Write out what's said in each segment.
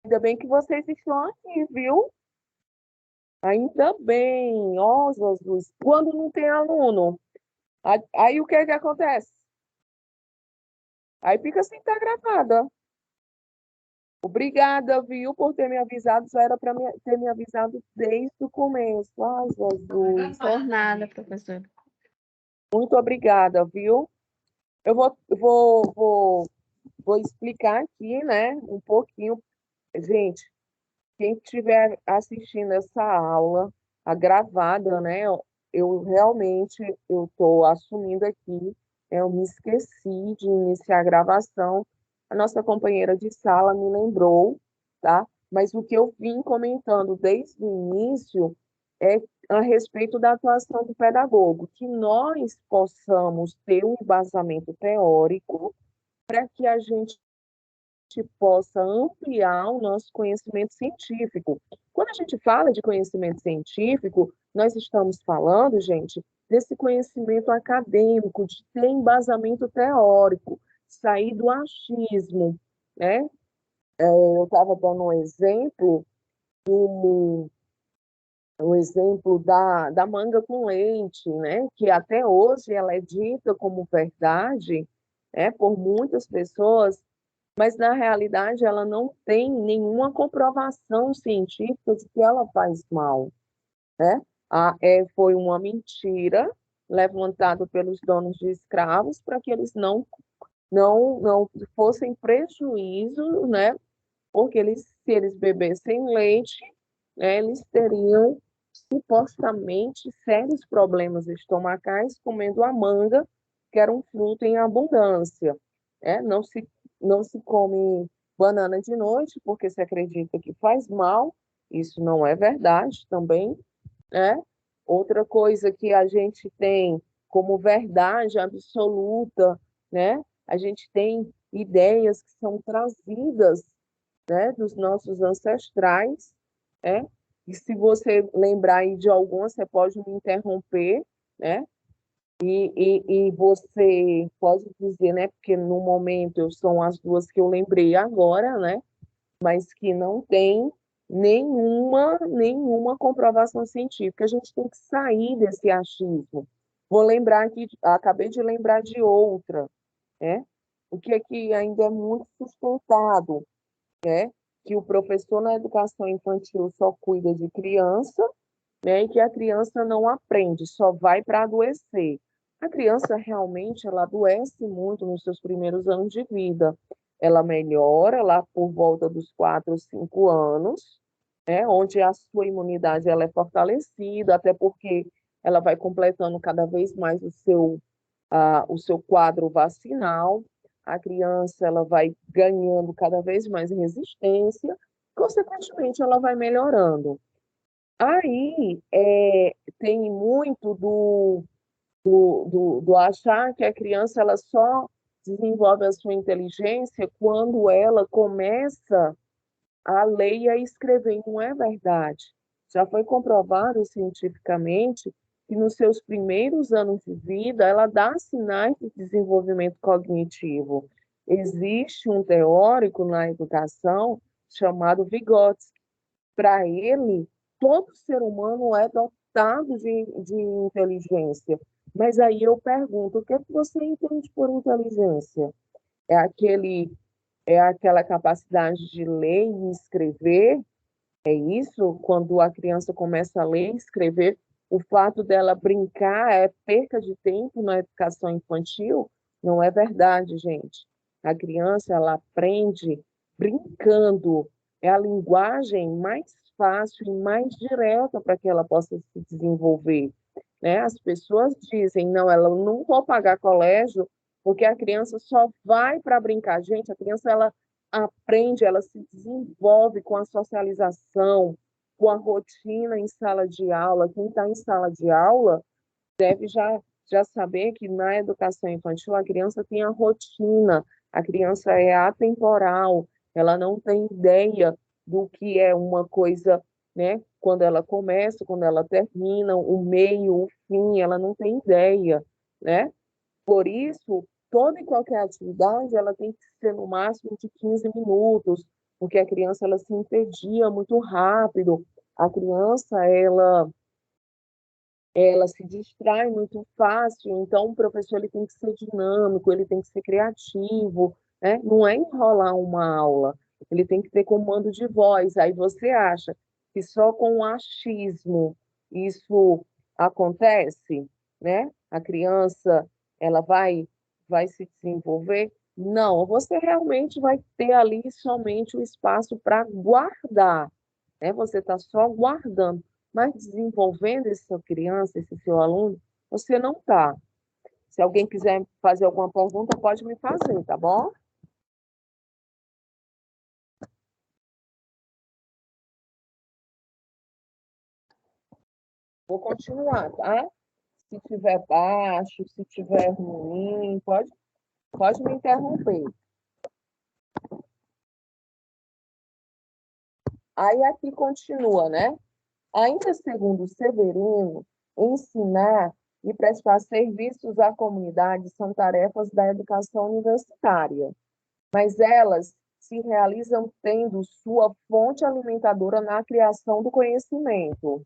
Ainda bem que vocês estão aqui, viu? Ainda bem. Ó, Jesus. Quando não tem aluno, aí o que é que acontece? Aí fica sem estar gravada. Obrigada, viu, por ter me avisado. Só era para ter me avisado desde o começo. Ai, Jesus. Por nada, professor. Muito obrigada, viu? Eu vou explicar aqui, né, um pouquinho. Gente, quem estiver assistindo essa aula, a gravada, né, eu realmente eu estou assumindo aqui, eu me esqueci de iniciar a gravação. A nossa companheira de sala me lembrou, tá? Mas o que eu vim comentando desde o início é a respeito da atuação do pedagogo, que nós possamos ter um embasamento teórico para que a gente possa ampliar o nosso conhecimento científico. Quando a gente fala de conhecimento científico, nós estamos falando, gente, desse conhecimento acadêmico, de ter embasamento teórico, sair do achismo, né? Eu estava dando um exemplo da manga com leite, né? Que até hoje ela é dita como verdade, por muitas pessoas, mas na realidade ela não tem nenhuma comprovação científica de que ela faz mal, né? Foi uma mentira levantada pelos donos de escravos para que eles não fossem prejuízo, né? Porque se eles bebessem leite, né, eles teriam supostamente sérios problemas estomacais comendo a manga, que era um fruto em abundância. Não se come banana de noite, porque se acredita que faz mal, isso não é verdade também. Né? Outra coisa que a gente tem como verdade absoluta, né? A gente tem ideias que são trazidas, né, dos nossos ancestrais, né? E se você lembrar aí de algumas, você pode me interromper, né? E você pode dizer, né? Porque no momento são as duas que eu lembrei agora, né? Mas que não tem nenhuma comprovação científica. A gente tem que sair desse achismo. Vou lembrar aqui, acabei de lembrar de outra, né? O que é que ainda é muito sustentado, né? Que o professor na educação infantil só cuida de criança, né? E que a criança não aprende, só vai para adoecer. A criança realmente ela adoece muito nos seus primeiros anos de vida. Ela melhora lá por volta dos 4 ou 5 anos, né? Onde a sua imunidade ela é fortalecida, até porque ela vai completando cada vez mais o seu quadro vacinal, a criança ela vai ganhando cada vez mais resistência, consequentemente ela vai melhorando. Aí tem muito do achar que a criança ela só desenvolve a sua inteligência quando ela começa a ler e a escrever, e não é verdade. Já foi comprovado cientificamente que nos seus primeiros anos de vida ela dá sinais de desenvolvimento cognitivo. Existe um teórico na educação chamado Vygotsky. Para ele, todo ser humano é dotado de inteligência. Mas aí eu pergunto, o que é que você entende por inteligência? É aquele é aquela capacidade de ler e escrever, é isso? Quando a criança começa a ler e escrever, o fato dela brincar é perca de tempo na educação infantil? Não é verdade, gente. A criança, ela aprende brincando. É a linguagem mais fácil e mais direta para que ela possa se desenvolver. Né? As pessoas dizem, não, ela não vou pagar colégio porque a criança só vai para brincar. Gente, a criança, ela aprende, ela se desenvolve com a socialização, com a rotina em sala de aula. Quem está em sala de aula deve já saber que na educação infantil a criança tem a rotina, a criança é atemporal, ela não tem ideia do que é uma coisa, né? Quando ela começa, quando ela termina, o meio, o fim, ela não tem ideia, né? Por isso, toda e qualquer atividade ela tem que ser no máximo de 15 minutos, porque a criança ela se entedia muito rápido, a criança ela se distrai muito fácil, então o professor ele tem que ser dinâmico, ele tem que ser criativo, né? Não é enrolar uma aula, ele tem que ter comando de voz. Aí você acha que só com o achismo isso acontece, né? A criança ela vai se desenvolver? Não, você realmente vai ter ali somente o espaço para guardar, né? Você está só guardando, mas desenvolvendo essa criança, esse seu aluno, você não está. Se alguém quiser fazer alguma pergunta, pode me fazer, tá bom? Vou continuar, tá? Se tiver baixo, se tiver ruim, pode me interromper. Aí aqui continua, né? Ainda segundo Severino, ensinar e prestar serviços à comunidade são tarefas da educação universitária, mas elas se realizam tendo sua fonte alimentadora na criação do conhecimento.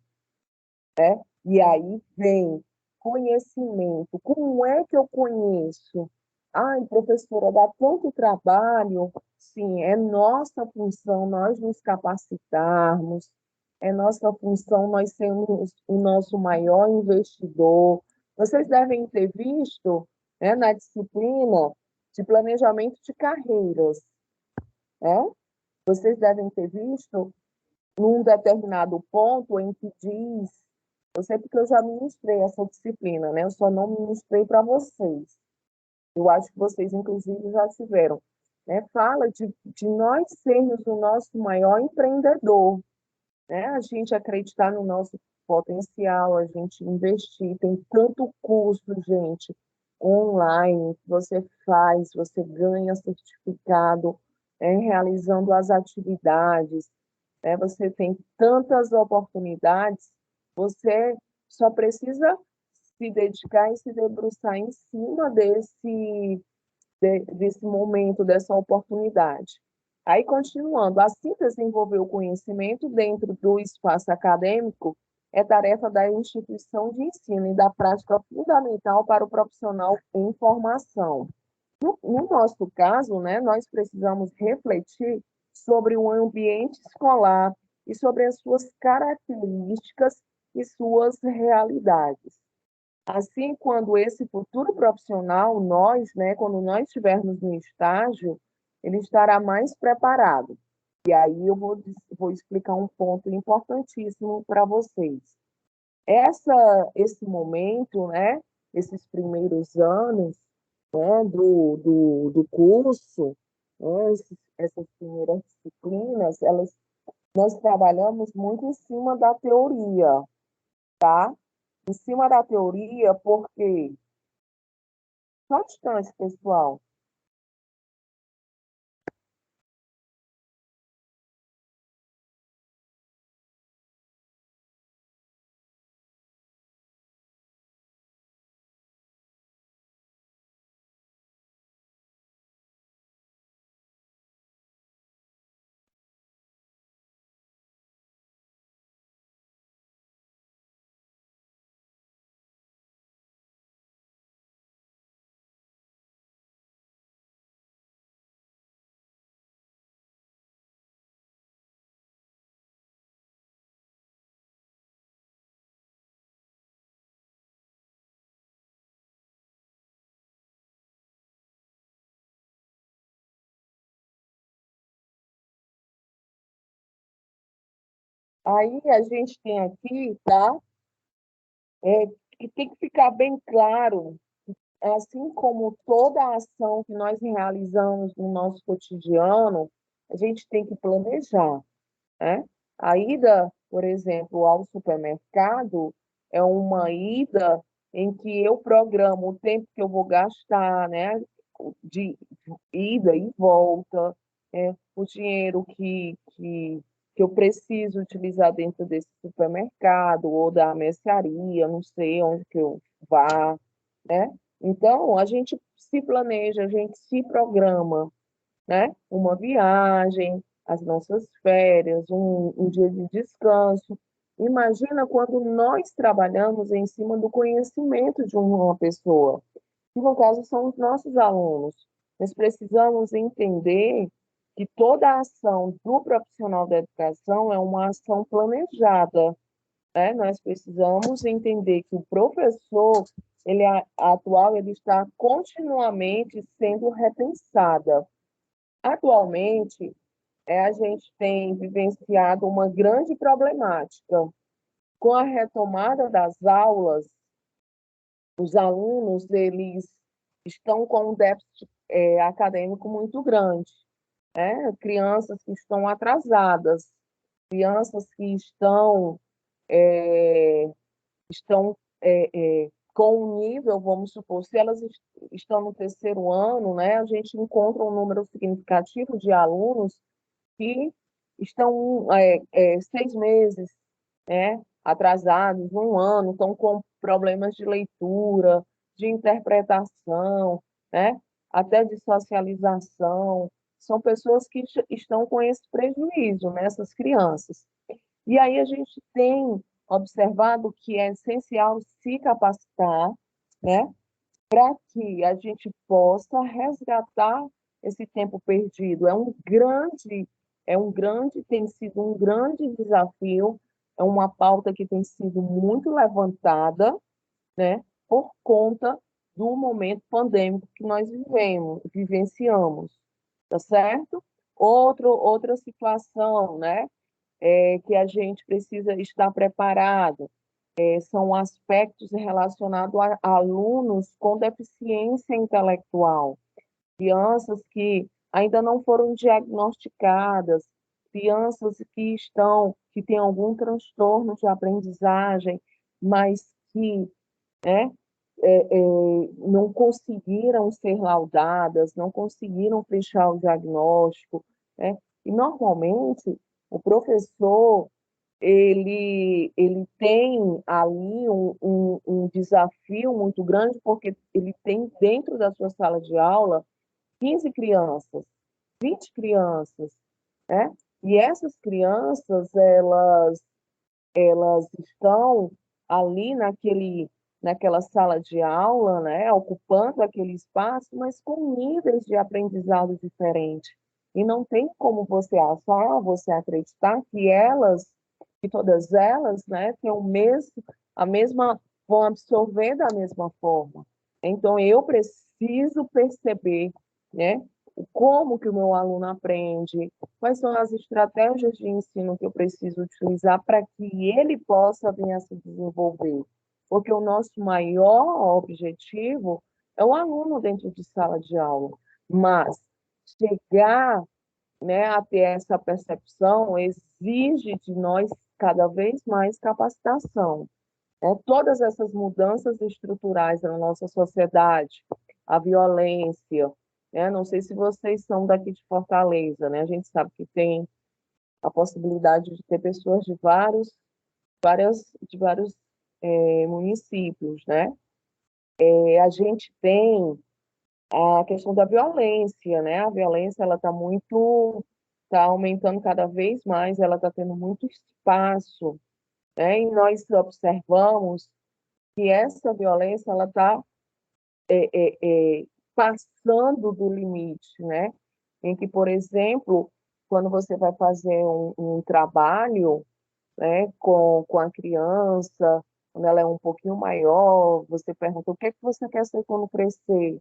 E aí vem conhecimento. Como é que eu conheço? Ai, professora, dá tanto trabalho. Sim, é nossa função nós nos capacitarmos, é nossa função nós sermos o nosso maior investidor. Vocês devem ter visto, né, na disciplina de planejamento de carreiras, né? Vocês devem ter visto num determinado ponto em que diz, eu sei porque eu já ministrei essa disciplina, né? Eu só não ministrei para vocês. Eu acho que vocês, inclusive, já tiveram. Né? Fala de nós sermos o nosso maior empreendedor, né? A gente acreditar no nosso potencial, a gente investir. Tem tanto curso, gente, online, que você faz, você ganha certificado, né? Realizando as atividades, né? Você tem tantas oportunidades, você só precisa se dedicar e se debruçar em cima desse momento, dessa oportunidade. Aí, continuando, assim desenvolver o conhecimento dentro do espaço acadêmico é tarefa da instituição de ensino e da prática fundamental para o profissional em formação. No nosso caso, né, nós precisamos refletir sobre o ambiente escolar e sobre as suas características e suas realidades. Assim, quando esse futuro profissional, nós, né, quando nós estivermos no estágio, ele estará mais preparado. E aí eu vou explicar um ponto importantíssimo para vocês. Esse momento, né, esses primeiros anos, né, do curso, né, essas primeiras disciplinas, nós trabalhamos muito em cima da teoria, tá? Em cima da teoria, porque só um instante, pessoal. Aí a gente tem aqui, tá? Que tem que ficar bem claro, assim como toda a ação que nós realizamos no nosso cotidiano, a gente tem que planejar, né? A ida, por exemplo, ao supermercado é uma ida em que eu programo o tempo que eu vou gastar, né? De ida e volta, o dinheiro que eu preciso utilizar dentro desse supermercado ou da mercearia, não sei onde que eu vá, né? Então, a gente se planeja, a gente se programa, né? Uma viagem, as nossas férias, um dia de descanso. Imagina quando nós trabalhamos em cima do conhecimento de uma pessoa, que no caso são os nossos alunos. Nós precisamos entender que toda a ação do profissional da educação é uma ação planejada, né? Nós precisamos entender que o professor, atual, ele está continuamente sendo repensada. Atualmente, a gente tem vivenciado uma grande problemática. Com a retomada das aulas, os alunos, eles estão com um déficit acadêmico muito grande, né? Crianças que estão atrasadas, crianças que é, estão com um nível, vamos supor, se elas estão no terceiro ano, né, a gente encontra um número significativo de alunos que estão 6 meses, né, atrasados, um ano, estão com problemas de leitura, de interpretação, né, até de socialização. São pessoas que estão com esse prejuízo, né, essas crianças. E aí a gente tem observado que é essencial se capacitar, né, para que a gente possa resgatar esse tempo perdido. Tem sido um grande desafio, é uma pauta que tem sido muito levantada, né, por conta do momento pandêmico que nós vivenciamos, tá certo? Outra situação, né, que a gente precisa estar preparado, são aspectos relacionados a alunos com deficiência intelectual, crianças que ainda não foram diagnosticadas, crianças que têm algum transtorno de aprendizagem, mas que, né, não conseguiram ser laudadas, não conseguiram fechar o diagnóstico, né? E normalmente o professor ele tem ali um desafio muito grande, porque ele tem dentro da sua sala de aula 15 crianças, 20 crianças, né? E essas crianças, elas estão ali naquela sala de aula, né, ocupando aquele espaço, mas com níveis de aprendizado diferentes. E não tem como você achar, você acreditar que todas elas, né, têm a mesma, vão absorver da mesma forma. Então, eu preciso perceber, né, como que o meu aluno aprende, quais são as estratégias de ensino que eu preciso utilizar para que ele possa vir a se desenvolver. Porque o nosso maior objetivo é o aluno dentro de sala de aula. Mas chegar, né, a ter essa percepção exige de nós cada vez mais capacitação. Né? Todas essas mudanças estruturais na nossa sociedade, a violência, né? Não sei se vocês são daqui de Fortaleza, né? A gente sabe que tem a possibilidade de ter pessoas de vários municípios, né? A gente tem a questão da violência, né? A violência ela está aumentando cada vez mais, ela está tendo muito espaço, né? E nós observamos que essa violência ela está passando do limite, né? Em que, por exemplo, quando você vai fazer um trabalho, né, com a criança, quando ela é um pouquinho maior, você pergunta o que é que você quer ser quando crescer?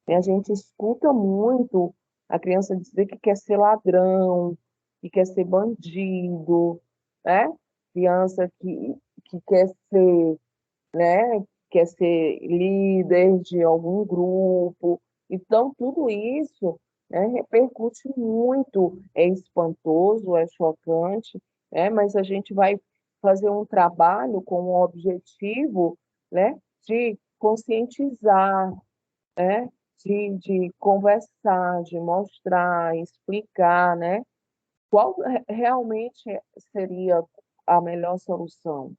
E a gente escuta muito a criança dizer que quer ser ladrão, que quer ser bandido, né? Criança que quer ser, né, quer ser líder de algum grupo. Então, tudo isso, né, repercute muito, é espantoso, é chocante, né, mas a gente vai fazer um trabalho com o objetivo, né, de conscientizar, né, de conversar, de mostrar, explicar, né, qual realmente seria a melhor solução,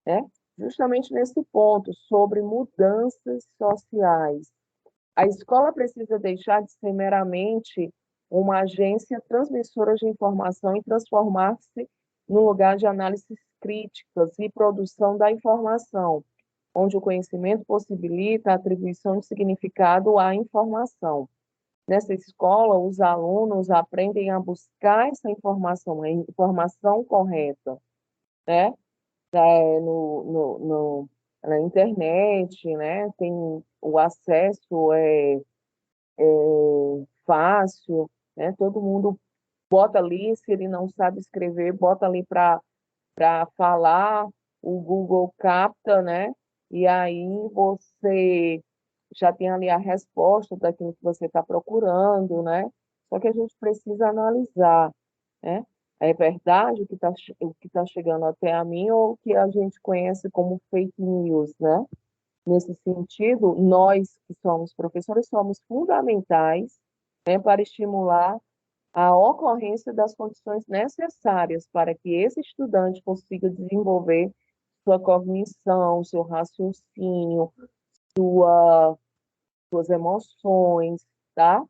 né? Justamente nesse ponto, sobre mudanças sociais. A escola precisa deixar de ser meramente uma agência transmissora de informação e transformar-se no lugar de análises críticas e produção da informação, onde o conhecimento possibilita a atribuição de significado à informação. Nessa escola, os alunos aprendem a buscar essa informação, a informação correta, né? Na internet, né? Tem o acesso fácil, né? Todo mundo bota ali, se ele não sabe escrever, bota ali para falar, o Google capta, né? E aí você já tem ali a resposta daquilo que você está procurando, né? Só que a gente precisa analisar, né? É verdade o que tá chegando até a mim ou o que a gente conhece como fake news, né? Nesse sentido, nós que somos professores somos fundamentais, né, para estimular a ocorrência das condições necessárias para que esse estudante consiga desenvolver sua cognição, seu raciocínio, suas emoções, tá?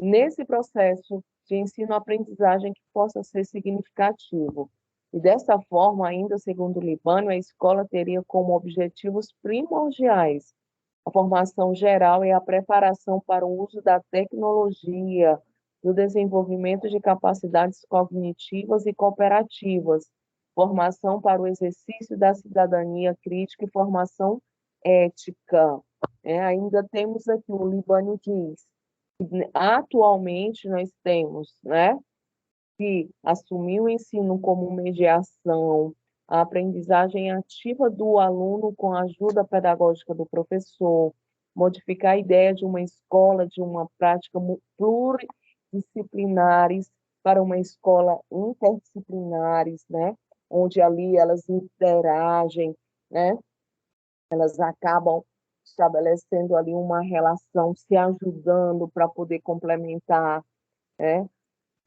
Nesse processo de ensino-aprendizagem que possa ser significativo. E dessa forma, ainda segundo o Libânio, a escola teria como objetivos primordiais a formação geral e a preparação para o uso da tecnologia, do desenvolvimento de capacidades cognitivas e cooperativas, formação para o exercício da cidadania crítica e formação ética. Ainda temos aqui, o Libânio diz, atualmente nós temos, né, que assumir o ensino como mediação, a aprendizagem ativa do aluno com a ajuda pedagógica do professor, modificar a ideia de uma escola, de uma prática pluridisciplinares para uma escola interdisciplinares, né, onde ali elas interagem, né, elas acabam estabelecendo ali uma relação, se ajudando para poder complementar, né,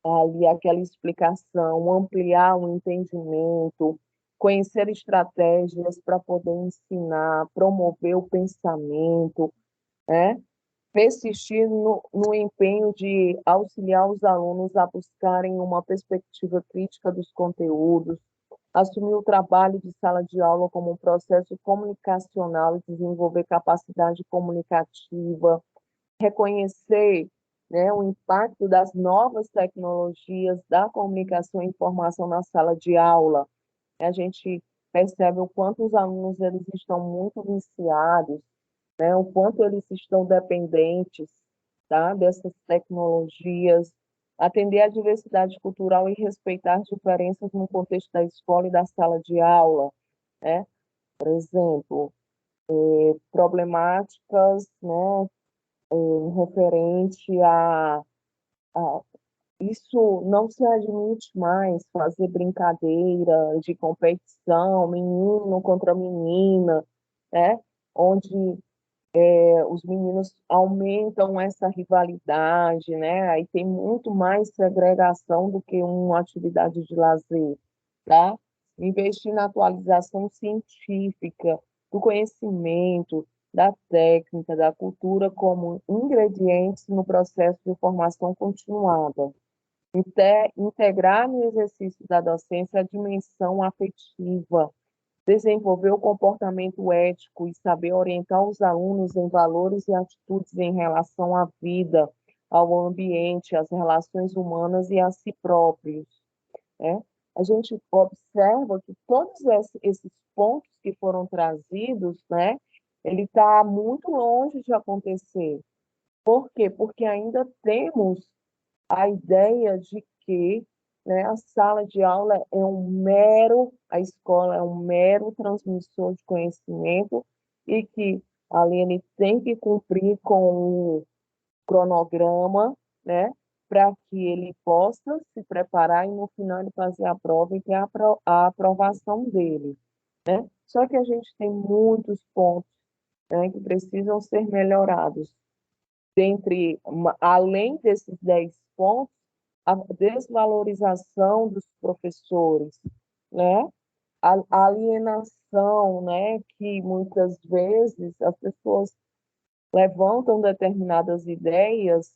ali aquela explicação, ampliar o entendimento, conhecer estratégias para poder ensinar, promover o pensamento, né? Persistir no empenho de auxiliar os alunos a buscarem uma perspectiva crítica dos conteúdos, assumir o trabalho de sala de aula como um processo comunicacional e desenvolver capacidade comunicativa, reconhecer, né, o impacto das novas tecnologias da comunicação e informação na sala de aula. A gente percebe o quanto os alunos eles estão muito viciados, né, o quanto eles estão dependentes, tá, dessas tecnologias, atender à diversidade cultural e respeitar as diferenças no contexto da escola e da sala de aula, né? Por exemplo, problemáticas, né, referente a isso não se admite mais fazer brincadeira de competição, menino contra menina, né? Onde os meninos aumentam essa rivalidade, né? Aí tem muito mais segregação do que uma atividade de lazer, tá? Investir na atualização científica, do conhecimento, da técnica, da cultura como ingredientes no processo de formação continuada. Integrar no exercício da docência a dimensão afetiva, desenvolver o comportamento ético e saber orientar os alunos em valores e atitudes em relação à vida, ao ambiente, às relações humanas e a si próprios, né? A gente observa que todos esses pontos que foram trazidos, né, ele está muito longe de acontecer. Por quê? Porque ainda temos a ideia de que, né, a sala de aula a escola é um mero transmissor de conhecimento e que ali ele tem que cumprir com o cronograma, né, para que ele possa se preparar e no final ele fazer a prova e ter a aprovação dele, né? Só que a gente tem muitos pontos, né, que precisam ser melhorados. Além desses 10 pontos, a desvalorização dos professores, né? A alienação, né? Que muitas vezes as pessoas levantam determinadas ideias,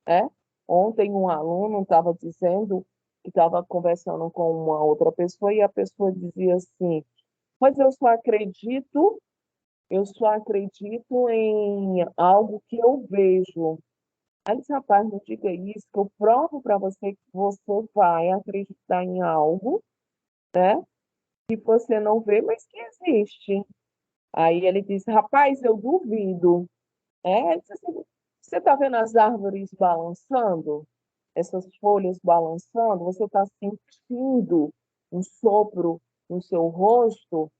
né? Ontem um aluno estava dizendo que estava conversando com uma outra pessoa e a pessoa dizia assim, mas eu só acredito em algo que eu vejo. Aí, disse, rapaz, não diga isso, que eu provo para você que você vai acreditar em algo, né? Que você não vê, mas que existe. Aí ele disse, rapaz, eu duvido. Ele disse assim, você está vendo as árvores balançando? Essas folhas balançando? Você está sentindo um sopro no seu rosto?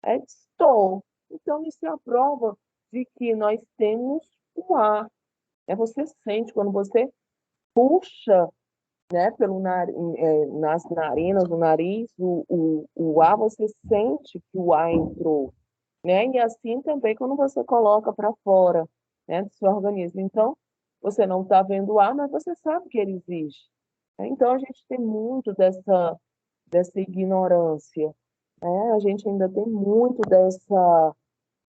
Estou. Então, isso é a prova de que nós temos o ar. Você sente quando você puxa, né, nas narinas, no nariz, o ar, você sente que o ar entrou, né? E assim também quando você coloca para fora, né, do seu organismo. Então, você não está vendo o ar, mas você sabe que ele existe. Então, a gente tem muito dessa ignorância, né? A gente ainda tem muito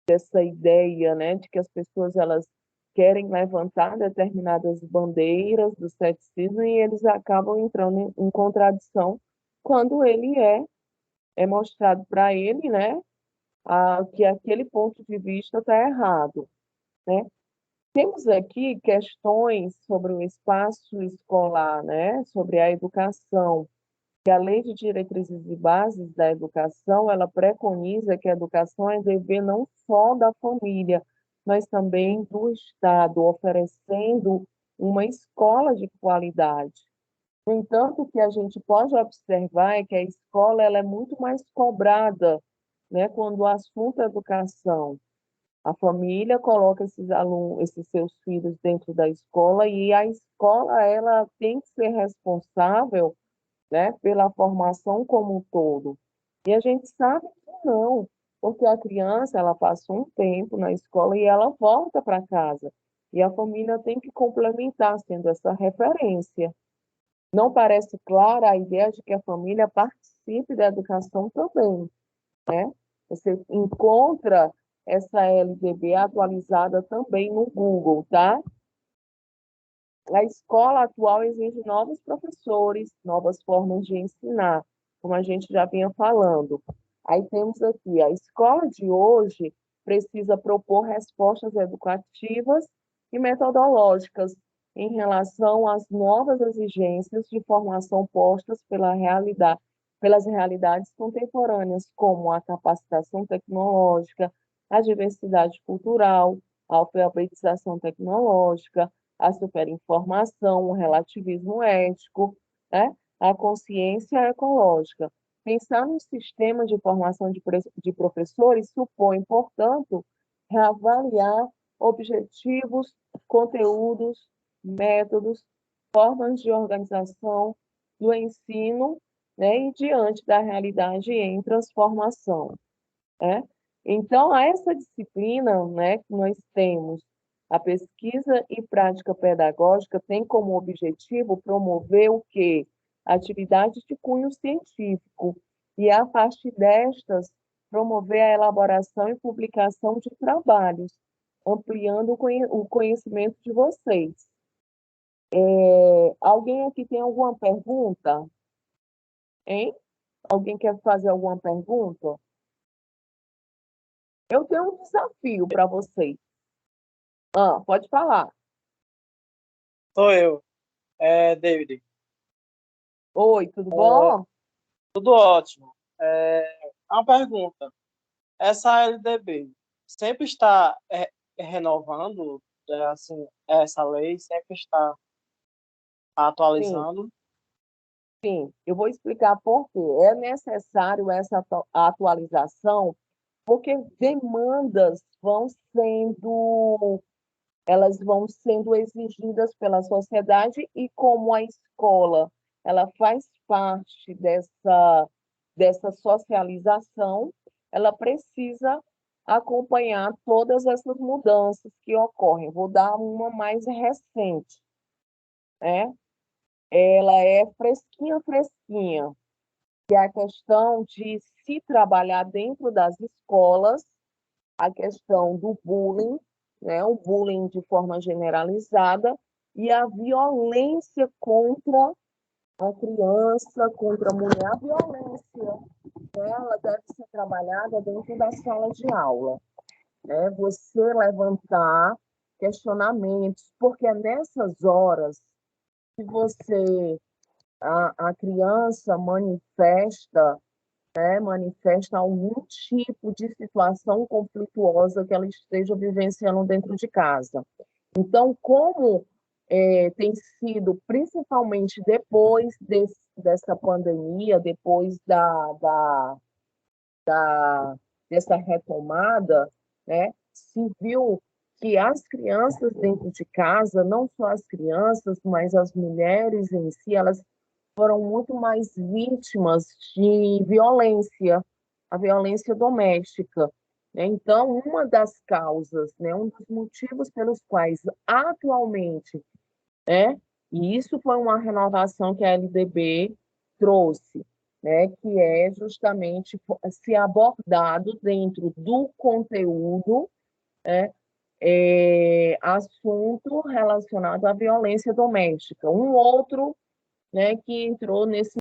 dessa ideia, né, de que as pessoas elas querem levantar determinadas bandeiras do ceticismo e eles acabam entrando em contradição quando ele é mostrado para ele, né, que aquele ponto de vista está errado, né? Temos aqui questões sobre o espaço escolar, né, sobre a educação, que a Lei de Diretrizes e Bases da Educação, ela preconiza que a educação é dever não só da família, mas também do Estado, oferecendo uma escola de qualidade. No entanto, o que a gente pode observar é que a escola ela é muito mais cobrada, né, quando o assunto é educação. A família coloca esses alunos, esses seus filhos dentro da escola e a escola ela tem que ser responsável, né, pela formação como um todo. E a gente sabe que não, porque a criança ela passa um tempo na escola e ela volta para casa. E a família tem que complementar, sendo essa referência. Não parece clara a ideia de que a família participe da educação também, né? Você encontra essa LDB atualizada também no Google, tá? A escola atual exige novos professores, novas formas de ensinar, como a gente já vinha falando. Aí temos aqui, a escola de hoje precisa propor respostas educativas e metodológicas em relação às novas exigências de formação postas pelas realidades contemporâneas, como a capacitação tecnológica, a diversidade cultural, a alfabetização tecnológica, a superinformação, o relativismo ético, né? A consciência ecológica. Pensar no sistema de formação de professores supõe, portanto, reavaliar objetivos, conteúdos, métodos, formas de organização do ensino, né? E diante da realidade em transformação, né? Então, essa disciplina, né, que nós temos, a pesquisa e prática pedagógica tem como objetivo promover o quê? Atividades de cunho científico e, a partir destas, promover a elaboração e publicação de trabalhos, ampliando o conhecimento de vocês. Alguém aqui tem alguma pergunta? Hein? Alguém quer fazer alguma pergunta? Eu tenho um desafio para vocês. Pode falar. Sou eu, David. Oi, tudo É, bom? tudo ótimo. Uma pergunta. Essa LDB sempre está renovando, assim, essa lei sempre está Sim, atualizando? sim. Eu vou explicar por quê. É necessário essa atualização, porque demandas elas vão sendo exigidas pela sociedade e como a escola, ela faz parte dessa socialização, ela precisa acompanhar todas essas mudanças que ocorrem. Vou dar uma mais recente, né? Ela é fresquinha, fresquinha, que é a questão de se trabalhar dentro das escolas, a questão do bullying, né? O bullying de forma generalizada, e a violência contra a criança, contra a mulher. A violência, ela deve ser trabalhada dentro da sala de aula, né? Você levantar questionamentos, porque é nessas horas que a criança manifesta algum tipo de situação conflituosa que ela esteja vivenciando dentro de casa. Então, como tem sido, principalmente depois dessa pandemia, depois dessa retomada, né, se viu que as crianças dentro de casa, não só as crianças, mas as mulheres em si, elas foram muito mais vítimas de violência, a violência doméstica, né? Então, uma das causas, né, um dos motivos pelos quais atualmente, né, e isso foi uma renovação que a LDB trouxe, né, que é justamente se abordado dentro do conteúdo, né, assunto relacionado à violência doméstica. Um outro, né, que entrou nesse